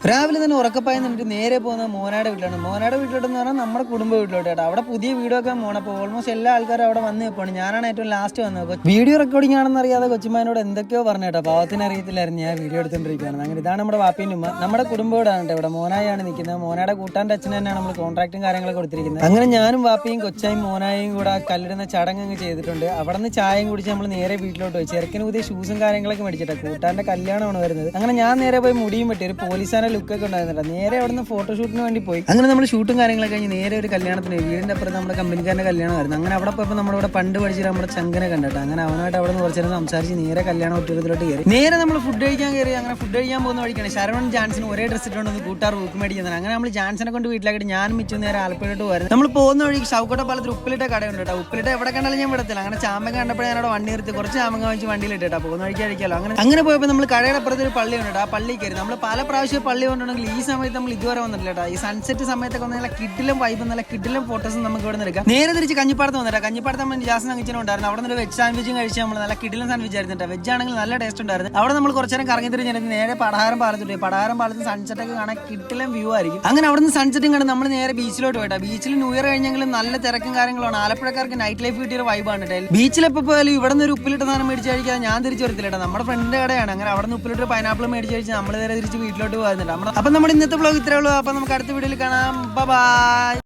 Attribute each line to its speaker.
Speaker 1: രാവിലെ തന്നെ ഉറക്കപ്പായി നിന്നിട്ട് നേരെ പോകുന്നത് മോനാടെ വീട്ടിലാണ്. മോനാടെ വീട്ടിലോട്ടെന്ന് പറഞ്ഞാൽ നമ്മുടെ കുടുംബ വീട്ടിലോട്ട് കേട്ടോ. അവിടെ പുതിയ വീഡിയോ ഒക്കെ പോണപ്പോൾ ഓൾമോസ്റ്റ് എല്ലാ ആൾക്കാരും അവിടെ വന്ന് നിൽപ്പുണ്ട്. ഞാനാണ് ഏറ്റവും ലാസ്റ്റ് വന്നത്. വീഡിയോ റെക്കോർഡിംഗ് ആണെന്ന് അറിയാതെ കൊച്ചുമാനോട് എന്തൊക്കെയോ പറഞ്ഞു കേട്ടോ. പാവത്തിന് അറിയത്തില്ലായിരുന്നു ഞാൻ വീഡിയോ എടുത്തോണ്ടിരിക്കുകയാണ്. അങ്ങനെ ഇതാണ് നമ്മുടെ വാപ്പിൻ്റെ ഉമ്മ. നമ്മുടെ കുടുംബ വീടാണ് കേട്ടോ. ഇവിടെ മോനായാണ് നിൽക്കുന്നത്. മോനാടെ കൂട്ടാൻ്റെ അച്ഛൻ തന്നെയാണ് നമ്മൾ കോൺട്രാക്റ്റും കാര്യങ്ങളൊക്കെ കൊടുത്തിരിക്കുന്നത്. അങ്ങനെ ഞാനും വാപ്പിയും കൊച്ചായും മോനായും കൂടെ കല്ലിടുന്ന ചടങ്ങ് ചെയ്തിട്ടുണ്ട്. അവിടെ നിന്ന് ചായയും കുടിച്ച് നമ്മൾ നേരെ വീട്ടിലോട്ട് പോയി. ചെറുക്കിന് പുതിയ ഷൂസും കാര്യങ്ങളൊക്കെ മേടിച്ചിട്ട് കൂട്ടാൻ്റെ കല്യാണമാണ് വരുന്നത്. അങ്ങനെ ഞാൻ നേരെ പോയി മുടിയും വെട്ടി ഒരു പോലീസാനെ ലുക്കൊക്കെ ഉണ്ടായിരുന്നില്ല. നേരെ അവിടെ നിന്ന് ഫോട്ടോഷൂട്ടിന് വേണ്ടി പോയി. അങ്ങനെ നമ്മൾ ഷൂട്ടും കാര്യങ്ങളൊക്കെ കഴിഞ്ഞ് നേരെ ഒരു കല്യാണത്തിന് വീടിന്റെ അപ്പുറത്ത് നമ്മുടെ കമ്പനിക്കാരന്റെ കല്യാണമായിരുന്നു. അങ്ങനെ അവിടെ പോയപ്പോൾ നമ്മുടെ ഇവിടെ പണ്ട് പഠിച്ചിട്ട് നമ്മുടെ ചങ്കനെ കണ്ടിട്ട് അങ്ങനെ അവനായിട്ട് അവിടെ നിന്ന് കുറച്ചു നേരം സംസാരിച്ച് നേരെ കല്യാണ ഒറ്റത്തിലോട്ട് കയറി. നേരെ നമ്മൾ ഫുഡ് കഴിക്കാൻ കയറി. അങ്ങനെ ഫുഡ് കഴിക്കാൻ പോകുന്ന വഴിക്കാണ് ശരവൺ ജാൻസിന് ഒരേ ഡ്രസ് ഇട്ടുകൊണ്ട് കൂട്ടാർ ബുക്ക് മേടിക്കുന്നത്. അങ്ങനെ നമ്മൾ ജാൻസിനെ കൊണ്ട് വീട്ടിലാക്കിയിട്ട് ഞാനും മിച്ചു നേരെ ആലപ്പുഴയോട്ട് വരുന്നത്. നമ്മൾ പോകുന്ന വഴി ഷൗക്കോട്ട പാലത്തിൽ ഉപ്പിലിട്ട കടയുണ്ട് കേട്ടോ. ഉപ്പിലിട്ട എവിടെ കണ്ടാലും ഞാൻ വിടത്തില്ല. അങ്ങനെ ചാമ്പങ്ങ കണ്ടപ്പോൾ ഞാൻ അവിടെ വണ്ടി നിർത്തി കുറച്ച് ചാമ്പങ്ങ വെച്ച് വണ്ടിയിലിട്ടാ പോകുന്ന വഴിക്ക് കഴിക്കാമല്ലോ. അങ്ങനെ പോയപ്പോൾ നമ്മൾ കടയുടെ അപ്പുറത്ത് ഒരു പള്ളി ഉണ്ട്. ആ പള്ളി കയറി. നമ്മൾ പല പ്രാവശ്യം പള്ളി കൊണ്ടുണ്ടെങ്കിൽ ഈ സമയത്ത് നമ്മൾ ഇതുവരെ വന്നിട്ടില്ല കേട്ടോ. ഈ സൺസെറ്റ് സമയത്തൊക്കെ വന്ന നല്ല കിഡിലും വൈബും നല്ല കിഡിലും ഫോട്ടോസും നമുക്ക് ഇവിടെ നിന്ന് എടുക്കാം. നേരെ തിരിച്ച് കഞ്ഞിപ്പാടത്ത് വന്നിട്ടാ. കഞ്ഞിപ്പാടത്ത് നമ്മൾ ജാസ്മിൻ അങ്ങിച്ചനും ഉണ്ടായിരുന്നു. അവിടെ നിന്ന് വെജ് സാൻഡ്വിച്ചും കഴിച്ച് നമ്മൾ നല്ല കിഡിലും സാൻഡ്വിച്ച് ആയിരുന്നു. വെജ് ആണെങ്കിൽ നല്ല ടേസ്റ്റ് ഉണ്ടായിരുന്നു. അവിടെ നമ്മൾ കുറച്ചു നേരം കറങ്ങി തിരിഞ്ഞിരുന്നു. നേരെ പടഹാരം പാലത്തോട്ട്. പടഹാരം പാലത്ത് സൺസെറ്റ് ഒക്കെ കാണാൻ കിഡിലും വ്യൂ ആയിരിക്കും. അങ്ങനെ അവിടെ നിന്ന് സൺസെറ്റും കണ്ട് നമ്മൾ നേരെ ബീച്ചിലോട്ട് പോയിട്ടാ. ബീച്ചിൽ ന്യൂ ഇയർ കഴിഞ്ഞെങ്കിലും നല്ല തിരക്കും കാര്യങ്ങളാണ്. ആലപ്പുഴക്കാർക്ക് നൈറ്റ് ലൈഫ് കിട്ടിയ വൈബാണ് കേട്ടോ. ബീച്ചിലെപ്പോൾ പോയാലും ഇവിടെ നിന്ന് ഒരു ഉപ്പിലിട്ട സാധനം മേടിച്ച് കഴിക്കാൻ ഞാൻ തിരിച്ചു വരത്തില്ല കേട്ടോ. നമ്മുടെ ഫ്രണ്ടിന്റെ കടയാണ്. അങ്ങനെ അവിടെ നിന്ന് ഉപ്പിലിട്ട് പൈനാപ്പിൾ മേടിച്ച് കഴിച്ച് നമ്മൾ നേരെ തിരിച്ച് വീട്ടിലോട്ട് പോകുന്നുണ്ട്. അപ്പം നമ്മുടെ ഇന്നത്തെ വ്ലോഗ് ഇത്രേ ഉള്ളൂ. അപ്പം നമുക്ക് അടുത്ത വീഡിയോയിൽ കാണാം. ബൈ.